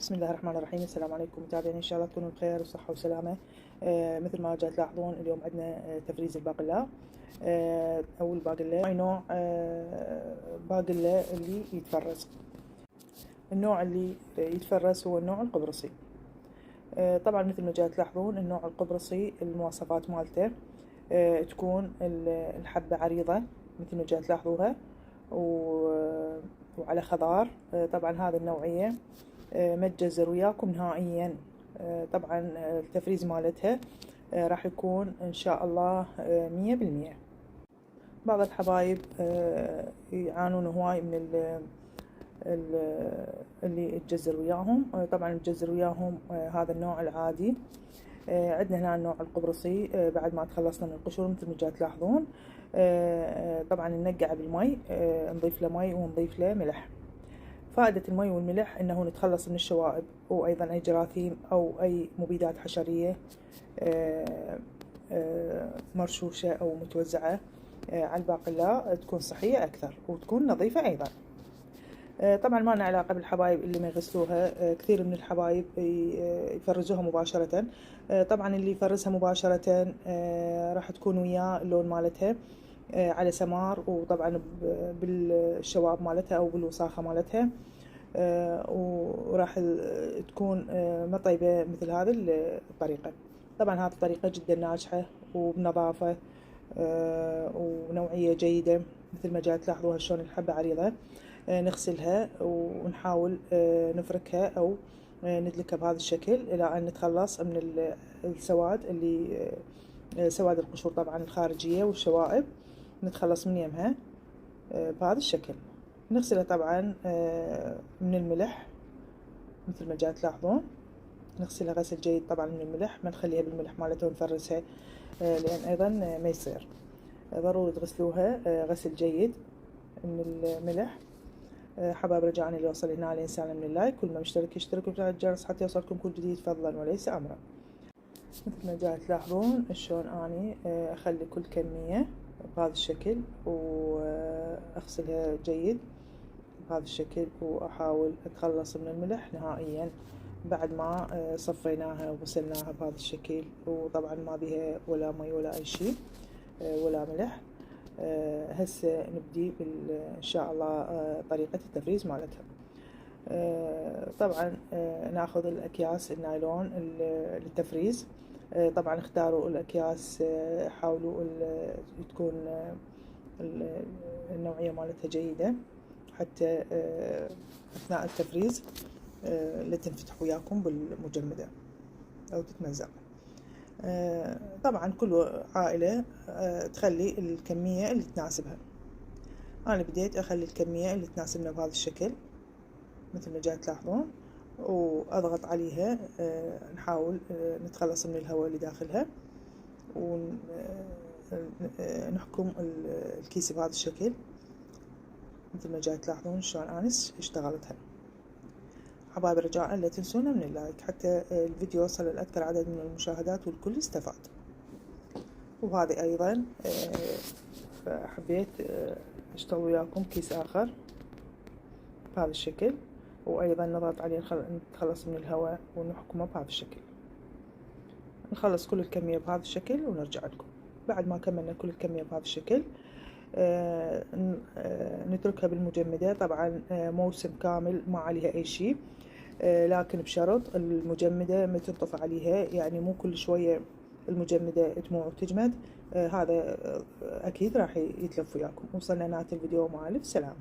بسم الله الرحمن الرحيم. السلام عليكم متابعين، ان شاء الله تكونوا بخير وصحه وسلامه. مثل ما جاي تلاحظون اليوم عندنا تفريز الباقلاء او الباقلاء. نوع باقلاء اللي يتفرز. النوع اللي يتفرز هو النوع القبرصي. طبعا مثل ما جاي تلاحظون النوع القبرصي المواصفات مالته تكون الحبة عريضة مثل ما جاي تلاحظوها وعلى خضار. طبعا هذه النوعية ما تجزر وياكم نهائيا. طبعا التفريز مالتها راح يكون ان شاء الله 100%. بعض الحبايب يعانون هواي من اللي تجزر وياهم. طبعا تجزر وياهم هذا النوع العادي. عندنا هنا النوع القبرصي. بعد ما تخلصنا من القشور مثل ما جاي تلاحظون طبعا ننقعه بالمي، نضيف له مي ونضيف له ملح. فائدة المي والملح انه نتخلص من الشوائب وايضا اي جراثيم او اي مبيدات حشرية مرشوشة او متوزعة على الباقلاء، تكون صحية اكثر وتكون نظيفة ايضا. طبعا ما لنا علاقة بالحبايب اللي ما يغسلوها. كثير من الحبايب يفرزوها مباشرة. طبعا اللي يفرزها مباشرة راح تكون وياه اللون مالتها على سمار، وطبعا بالشواب مالتها او بالوساخة مالتها، وراح تكون ما طيبة مثل هذه الطريقة. طبعا هذه الطريقة جدا ناجحة وبنظافة ونوعية جيدة. مثل ما جاي تلاحظوها شلون الحبة عريضة. نغسلها ونحاول نفركها او ندلكها بهذا الشكل الى ان نتخلص من السواد اللي سواد القشور طبعا الخارجية والشوائب، نتخلص من يمها بهذا الشكل. نغسلها طبعا من الملح مثل ما جاي تلاحظون. نغسلها غسل جيد طبعا من الملح، ما نخليها بالملح مالتها ونفرزها لان ايضا ما يصير. ضروري تغسلوها غسل جيد من الملح. حبايب رجعنا اللي وصل هنا الانسان من اللايك، كل ما مشترك يشترك ويفعل الجرس حتى يوصلكم كل جديد فضلا وليس امرا. مثل ما جاي تلاحظون شلون اني اخلي كل كمية بهذا الشكل واغسلها جيد بهذا الشكل، واحاول اتخلص من الملح نهائيا بعد ما صفيناها وغسلناها بهذا الشكل. وطبعا ما بها ولا مي ولا اي شيء ولا ملح. هسه نبدي ان شاء الله طريقة التفريز مالتها. طبعا ناخذ الاكياس النايلون للتفريز. طبعا اختاروا الاكياس، حاولوا تكون النوعية مالتها جيدة حتى اثناء التفريز لا تنفتح وياكم بالمجمدة او تتمزق. طبعا كل عائلة تخلي الكمية اللي تناسبها. انا بديت اخلي الكمية اللي تناسبنا بهذا الشكل مثل ما جاي تلاحظون، واضغط عليها. نحاول نتخلص من الهواء اللي داخلها ونحكم الكيس بهذا الشكل مثل ما جاي تلاحظون شلون انس اشتغلتها. حبايب رجاء لا تنسونا من اللايك حتى الفيديو يوصل لأكثر عدد من المشاهدات والكل يستفاد. وهذه ايضا حبيت اشتغل وياكم كيس اخر بهذا الشكل، وايضا نضغط عليه نتخلص من الهواء ونحكمه بهذا الشكل. نخلص كل الكمية بهذا الشكل ونرجع لكم. بعد ما كملنا كل الكمية بهذا الشكل نتركها بالمجمدة. طبعا موسم كامل ما عليها اي شيء، لكن بشرط المجمدة ما تنطفى عليها، يعني مو كل شوية المجمدة تموع وتجمد. هذا اكيد راح يتلف وياكم. وصلنا نهاية الفيديو مع الف سلامة.